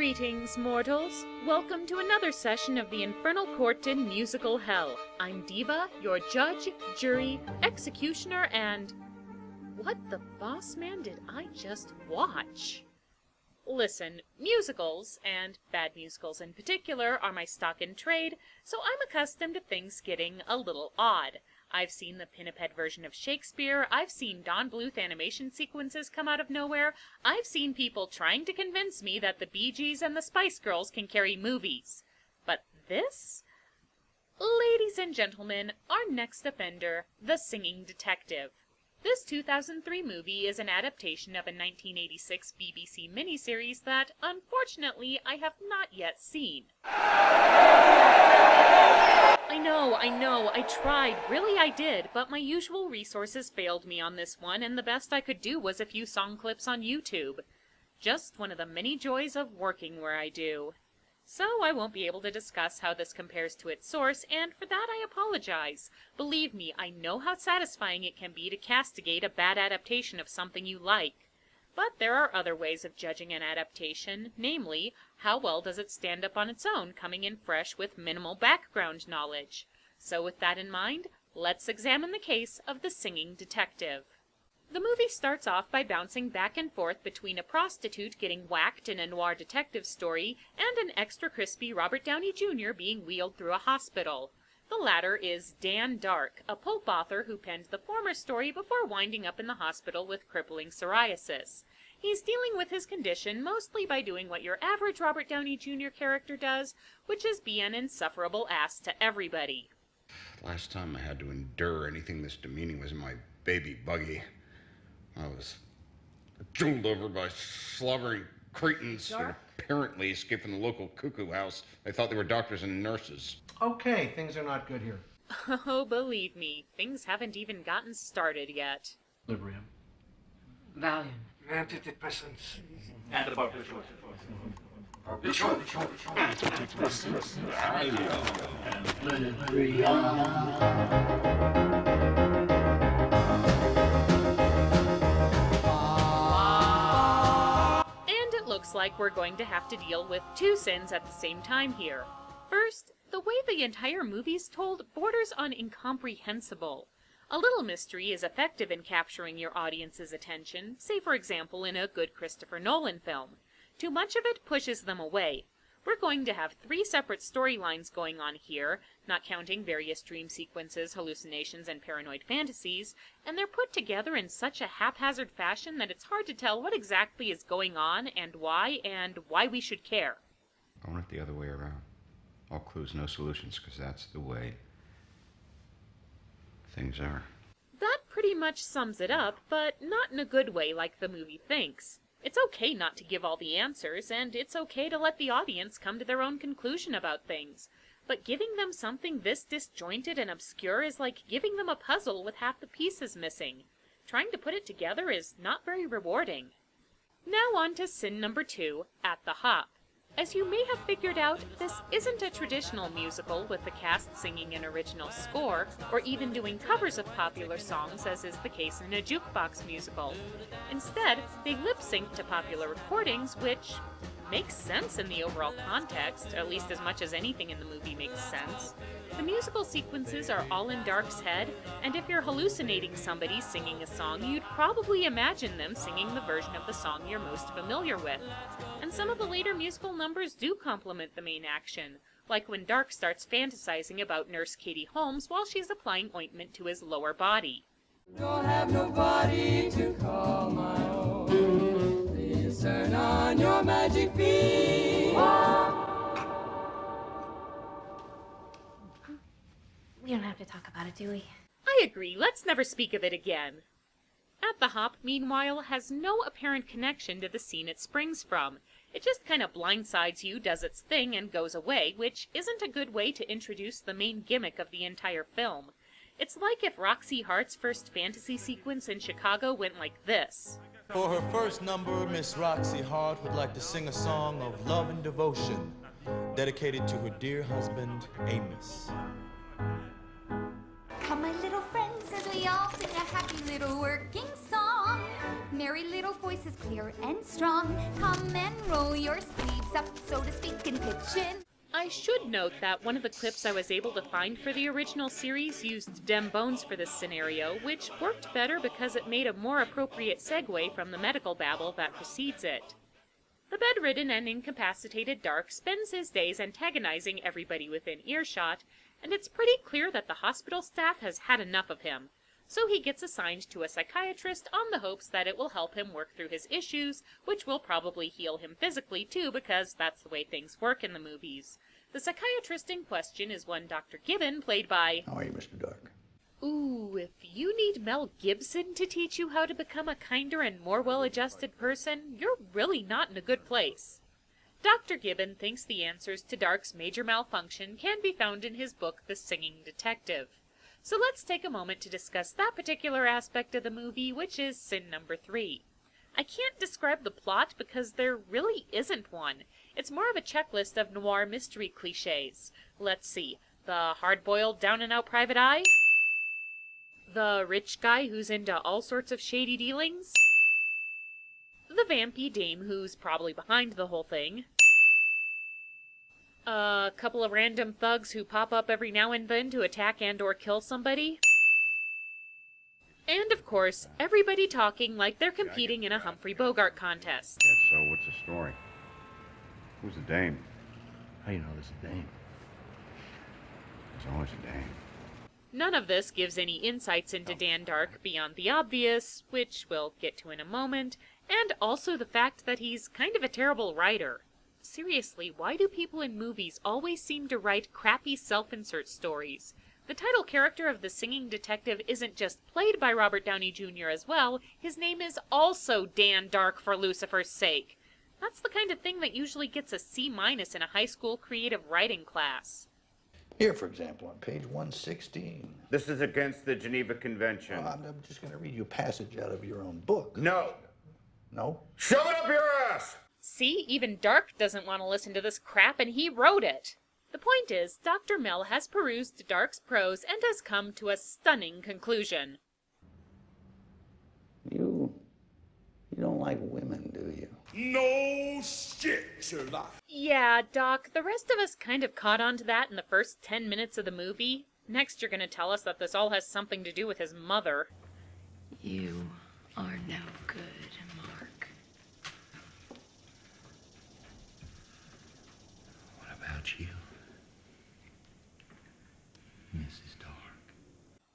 Greetings, mortals. Welcome to another session of the Infernal Court in Musical Hell. I'm Diva, your judge, jury, executioner, and... what the boss man did I just watch? Listen, musicals, and bad musicals in particular, are my stock in trade, so I'm accustomed to things getting a little odd. I've seen the Pinniped version of Shakespeare, I've seen Don Bluth animation sequences come out of nowhere, I've seen people trying to convince me that the Bee Gees and the Spice Girls can carry movies. But this? Ladies and gentlemen, our next offender, The Singing Detective. This 2003 movie is an adaptation of a 1986 BBC miniseries that, unfortunately, I have not yet seen. I know, I tried, really I did, but my usual resources failed me on this one, and the best I could do was a few song clips on YouTube. Just one of the many joys of working where I do. So I won't be able to discuss how this compares to its source, and for that I apologize. Believe me, I know how satisfying it can be to castigate a bad adaptation of something you like. But there are other ways of judging an adaptation, namely, how well does it stand up on its own, coming in fresh with minimal background knowledge. So with that in mind, let's examine the case of The Singing Detective. The movie starts off by bouncing back and forth between a prostitute getting whacked in a noir detective story and an extra crispy Robert Downey Jr. being wheeled through a hospital. The latter is Dan Dark, a pulp author who penned the former story before winding up in the hospital with crippling psoriasis. He's dealing with his condition mostly by doing what your average Robert Downey Jr. character does, which is be an insufferable ass to everybody. Last time I had to endure anything this demeaning was in my baby buggy. I was drooled over by slobbering cretins who apparently escaped from the local cuckoo house. They thought they were doctors and nurses. Okay, things are not good here. Oh, believe me, things haven't even gotten started yet. Librium. Valium. Antidepressants. And the barbiturate. Antidepressants. And it looks like we're going to have to deal with two sins at the same time here. First, the way the entire movie's told borders on incomprehensible. A little mystery is effective in capturing your audience's attention, say for example in a good Christopher Nolan film. Too much of it pushes them away. We're going to have three separate storylines going on here, not counting various dream sequences, hallucinations, and paranoid fantasies, and they're put together in such a haphazard fashion that it's hard to tell what exactly is going on and why we should care. I want it the other way around. All clues, no solutions, because that's the way things are. That pretty much sums it up, but not in a good way like the movie thinks. It's okay not to give all the answers, and it's okay to let the audience come to their own conclusion about things. But giving them something this disjointed and obscure is like giving them a puzzle with half the pieces missing. Trying to put it together is not very rewarding. Now on to sin number 2, At the Hop. As you may have figured out, this isn't a traditional musical with the cast singing an original score, or even doing covers of popular songs as is the case in a jukebox musical. Instead, they lip-sync to popular recordings, which makes sense in the overall context, at least as much as anything in the movie makes sense. The musical sequences are all in Dark's head, and if you're hallucinating somebody singing a song, you'd probably imagine them singing the version of the song you're most familiar with. And some of the later musical numbers do complement the main action, like when Dark starts fantasizing about Nurse Katie Holmes while she's applying ointment to his lower body. Don't have nobody to call my own. Please turn on your magic beam. We don't have to talk about it, do we? I agree, let's never speak of it again. At the Hop, meanwhile, has no apparent connection to the scene it springs from. It just kind of blindsides you, does its thing, and goes away, which isn't a good way to introduce the main gimmick of the entire film. It's like if Roxy Hart's first fantasy sequence in Chicago went like this. For her first number, Miss Roxy Hart would like to sing a song of love and devotion, dedicated to her dear husband, Amos. Come, my little friends, as we all sing a happy little working song. Merry little voices, clear and strong. Come and roll your sleeves up pitching. I should note that one of the clips I was able to find for the original series used Dem Bones for this scenario, which worked better because it made a more appropriate segue from the medical babble that precedes it. The bedridden and incapacitated Dark spends his days antagonizing everybody within earshot, and it's pretty clear that the hospital staff has had enough of him. So he gets assigned to a psychiatrist on the hopes that it will help him work through his issues, which will probably heal him physically too, because that's the way things work in the movies. The psychiatrist in question is one Dr. Gibbon, played by... How are you, Mr. Dark? Ooh, if you need Mel Gibson to teach you how to become a kinder and more well-adjusted person, you're really not in a good place. Dr. Gibbon thinks the answers to Dark's major malfunction can be found in his book, The Singing Detective. So let's take a moment to discuss that particular aspect of the movie, which is sin number 3. I can't describe the plot because there really isn't one. It's more of a checklist of noir mystery cliches. Let's see. The hard-boiled down-and-out private eye? The rich guy who's into all sorts of shady dealings? The vampy dame who's probably behind the whole thing? A couple of random thugs who pop up every now and then to attack and or kill somebody? And, of course, everybody talking like they're competing in a Humphrey Bogart contest. Yeah, so what's the story? Who's the dame? How do you know this is Dane? There's always a dame. None of this gives any insights into Dan Dark beyond the obvious, which we'll get to in a moment, and also the fact that he's kind of a terrible writer. Seriously, why do people in movies always seem to write crappy self-insert stories? The title character of The Singing Detective isn't just played by Robert Downey Jr. as well, his name is also Dan Dark for Lucifer's sake. That's the kind of thing that usually gets a C- in a high school creative writing class. Here, for example, on page 116. This is against the Geneva Convention. I'm just going to read you a passage out of your own book. No! No? Shove it up your ass! See, even Dark doesn't want to listen to this crap, and he wrote it. The point is, Dr. Mel has perused Dark's prose and has come to a stunning conclusion. You don't like women, do you? No shit, Sherlock. Yeah, Doc, the rest of us kind of caught on to that in the first 10 minutes of the movie. Next you're gonna tell us that this all has something to do with his mother. You are no good, Mark. What about you, Mrs. Dark?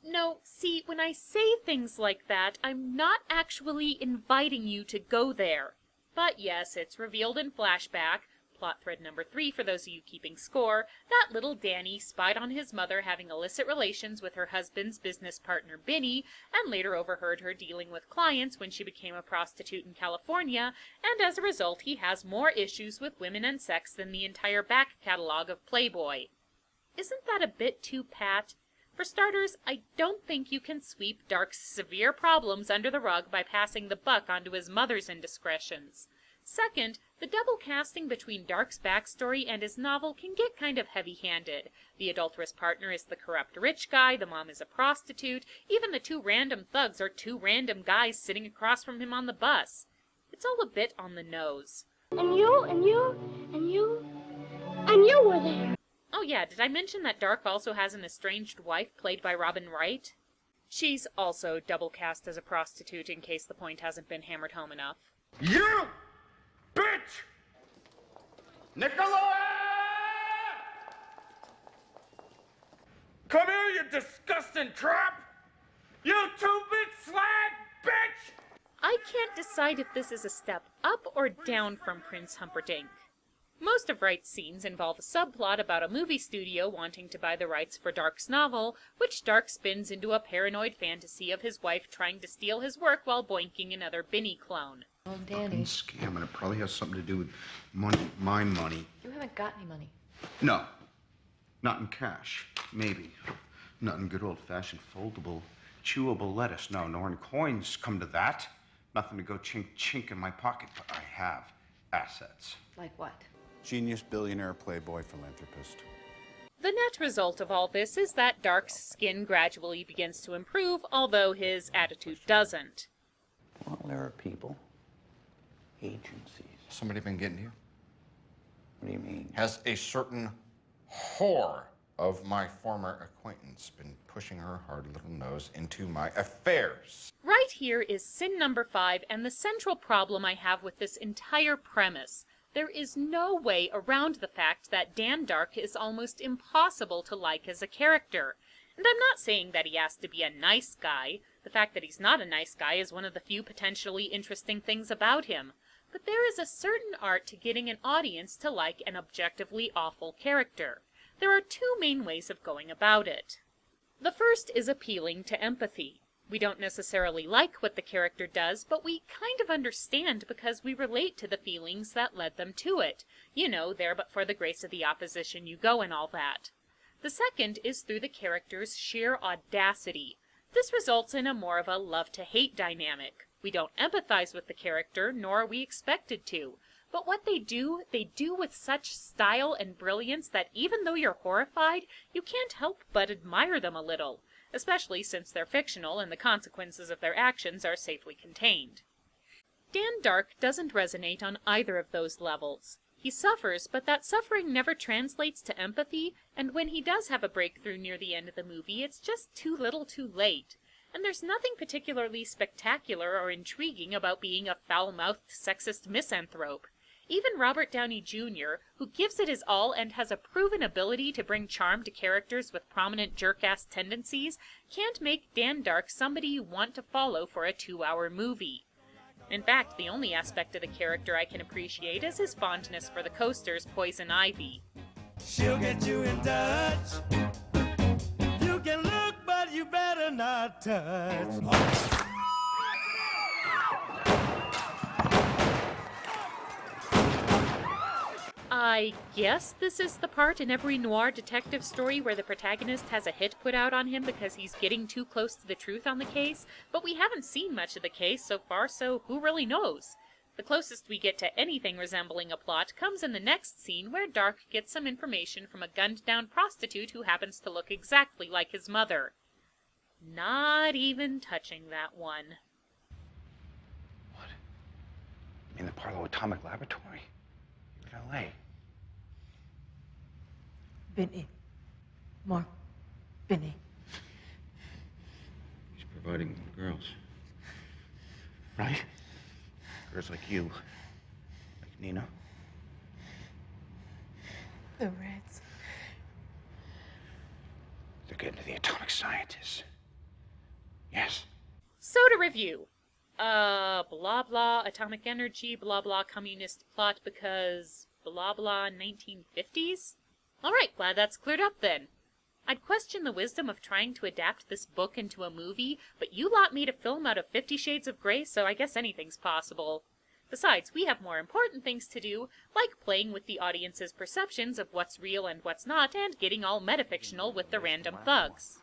No, see, when I say things like that, I'm not actually inviting you to go there. But yes, it's revealed in flashback, plot thread number 3 for those of you keeping score, that little Danny spied on his mother having illicit relations with her husband's business partner Binny, and later overheard her dealing with clients when she became a prostitute in California, and as a result he has more issues with women and sex than the entire back catalog of Playboy. Isn't that a bit too pat? For starters, I don't think you can sweep Dark's severe problems under the rug by passing the buck onto his mother's indiscretions. Second, the double casting between Dark's backstory and his novel can get kind of heavy-handed. The adulterous partner is the corrupt rich guy, the mom is a prostitute, even the 2 random thugs are 2 random guys sitting across from him on the bus. It's all a bit on the nose. And you were there. Oh yeah, did I mention that Dark also has an estranged wife played by Robin Wright? She's also double cast as a prostitute in case the point hasn't been hammered home enough. You bitch! Nicola! Come here, you disgusting trap! You 2-bit slag, bitch! I can't decide if this is a step up or down from Prince Humperdinck. Most of Wright's scenes involve a subplot about a movie studio wanting to buy the rights for Dark's novel, which Dark spins into a paranoid fantasy of his wife trying to steal his work while boinking another Binny clone. Oh, Danny, Scam, and it probably has something to do with money, my money. you haven't got any money. No, not in cash. Maybe. Not in good old-fashioned foldable, chewable lettuce. No, nor in coins, come to that. Nothing to go chink in my pocket, but I have assets. Like what? Genius, billionaire, playboy, philanthropist. The net result of all this is that Dark's skin gradually begins to improve, although his attitude doesn't. Well, there are people, agencies. Somebody been getting here? What do you mean? Has a certain whore of my former acquaintance been pushing her hard little nose into my affairs? Right here is sin number 5 and the central problem I have with this entire premise. There is no way around the fact that Dan Dark is almost impossible to like as a character. And I'm not saying that he has to be a nice guy. The fact that he's not a nice guy is one of the few potentially interesting things about him. But there is a certain art to getting an audience to like an objectively awful character. There are 2 main ways of going about it. The first is appealing to empathy. We don't necessarily like what the character does, but we kind of understand because we relate to the feelings that led them to it. You know, there but for the grace of the opposition you go and all that. The second is through the character's sheer audacity. This results in a more of a love-to-hate dynamic. We don't empathize with the character, nor are we expected to. But what they do with such style and brilliance that even though you're horrified, you can't help but admire them a little, especially since they're fictional and the consequences of their actions are safely contained. Dan Dark doesn't resonate on either of those levels. He suffers, but that suffering never translates to empathy, and when he does have a breakthrough near the end of the movie, it's just too little too late. And there's nothing particularly spectacular or intriguing about being a foul-mouthed sexist misanthrope. Even Robert Downey Jr., who gives it his all and has a proven ability to bring charm to characters with prominent jerk-ass tendencies, can't make Dan Dark somebody you want to follow for a 2-hour movie. In fact, the only aspect of the character I can appreciate is his fondness for the coaster's Poison Ivy. She'll get you in touch. You can look, but you better not touch. I guess this is the part in every noir detective story where the protagonist has a hit put out on him because he's getting too close to the truth on the case, but we haven't seen much of the case so far, so who really knows? The closest we get to anything resembling a plot comes in the next scene where Dark gets some information from a gunned-down prostitute who happens to look exactly like his mother. Not even touching that one. What? In the Parlo Atomic Laboratory? In L.A.? Benny. Mark. Benny. He's providing girls. Right? Girls like you. Like Nina. The Reds. They're getting to the atomic scientists. Yes. So to review. Blah blah atomic energy, blah blah communist plot because blah blah 1950s? Alright, glad that's cleared up then. I'd question the wisdom of trying to adapt this book into a movie, but you lot made a film out of 50 Shades of Grey, so I guess anything's possible. Besides, we have more important things to do, like playing with the audience's perceptions of what's real and what's not, and getting all metafictional with the random thugs.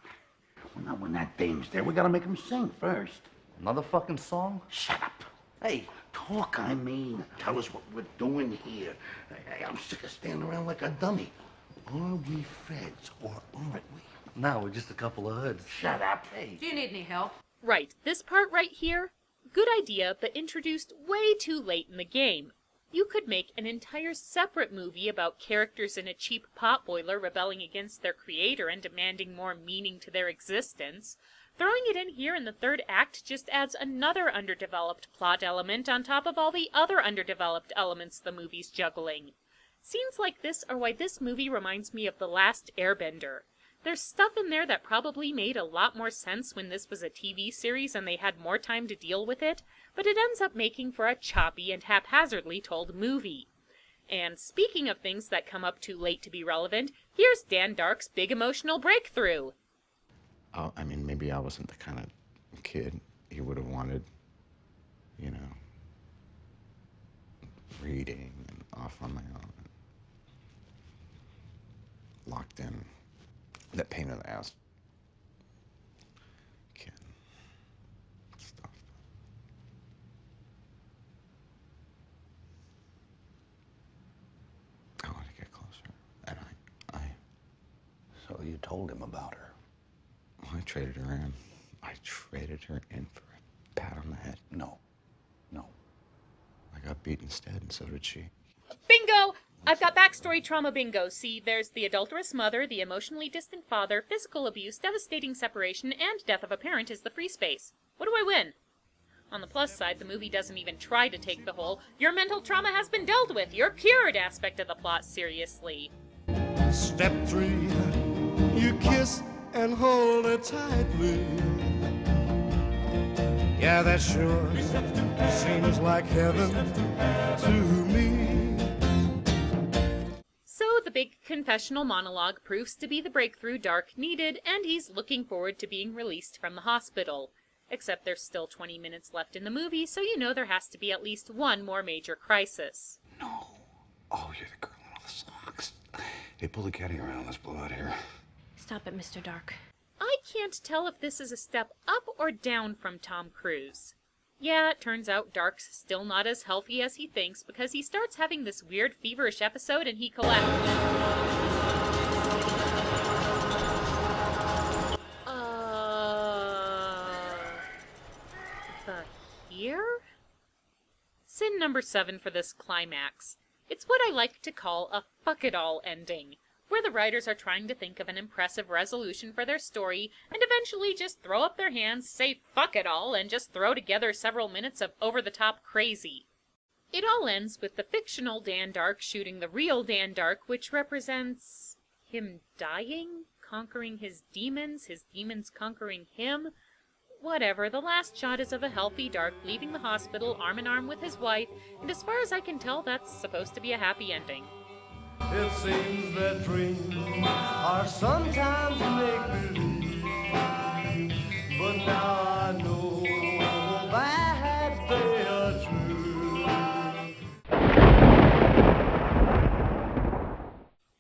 Well, not when that dame's there. We gotta make him sing first. Another fucking song? Shut up. Hey, talk, I mean. Tell us what we're doing here. I'm sick of standing around like a dummy. Are we feds or aren't we? No, we're just a couple of hoods. Shut up. Hey. Do you need any help? Right, this part right here, good idea, but introduced way too late in the game. You could make an entire separate movie about characters in a cheap potboiler rebelling against their creator and demanding more meaning to their existence. Throwing it in here in the 3rd act just adds another underdeveloped plot element on top of all the other underdeveloped elements the movie's juggling. Scenes like this are why this movie reminds me of The Last Airbender. There's stuff in there that probably made a lot more sense when this was a TV series and they had more time to deal with it, but it ends up making for a choppy and haphazardly told movie. And speaking of things that come up too late to be relevant, here's Dan Dark's big emotional breakthrough. Oh, I mean, maybe I wasn't the kind of kid he would have wanted, you know, reading and off on my own. Locked in. That pain in the ass. Kid. Stuff. I want to get closer. And I... So you told him about her? I traded her in. I traded her in for a pat on the head. No. No. I got beat instead, and so did she. Bingo! I've got backstory trauma bingo. See, there's the adulterous mother, the emotionally distant father, physical abuse, devastating separation, and death of a parent is the free space. What do I win? On the plus side, the movie doesn't even try to take the whole "your mental trauma has been dealt with, you're cured" aspect of the plot seriously. Step 3, you kiss and hold her tightly. Yeah, that sure seems like heaven to me. So the big confessional monologue proves to be the breakthrough Dark needed, and he's looking forward to being released from the hospital. Except there's still 20 minutes left in the movie, so you know there has to be at least one more major crisis. No. Oh, you're the girl in all the socks. Hey, pull the caddy around. Let's blow out here. Stop it, Mr. Dark. I can't tell if this is a step up or down from Tom Cruise. Yeah, it turns out Dark's still not as healthy as he thinks because he starts having this weird feverish episode and he collapses. Here? Sin number 7 for this climax. It's what I like to call a fuck-it-all ending, where the writers are trying to think of an impressive resolution for their story and eventually just throw up their hands, say fuck it all, and just throw together several minutes of over-the-top crazy. It all ends with the fictional Dan Dark shooting the real Dan Dark, which represents him dying, conquering his demons conquering him. Whatever, the last shot is of a healthy Dark leaving the hospital arm in arm with his wife, and as far as I can tell, that's supposed to be a happy ending. It seems that dreams are sometimes make-believe, but now I know that they are true.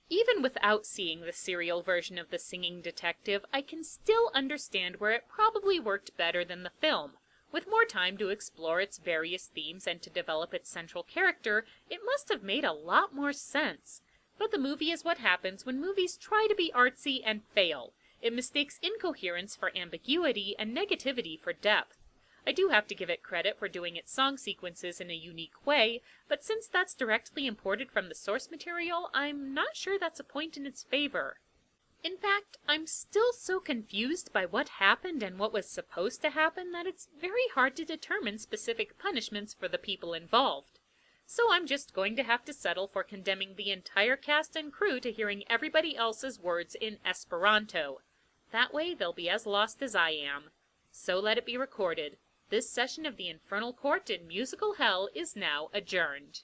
Even without seeing the serial version of The Singing Detective, I can still understand where it probably worked better than the film. With more time to explore its various themes and to develop its central character, it must have made a lot more sense. But the movie is what happens when movies try to be artsy and fail. It mistakes incoherence for ambiguity and negativity for depth. I do have to give it credit for doing its song sequences in a unique way, but since that's directly imported from the source material, I'm not sure that's a point in its favor. In fact, I'm still so confused by what happened and what was supposed to happen that it's very hard to determine specific punishments for the people involved. So I'm just going to have to settle for condemning the entire cast and crew to hearing everybody else's words in Esperanto. That way they'll be as lost as I am. So let it be recorded. This session of the Infernal Court in musical hell is now adjourned.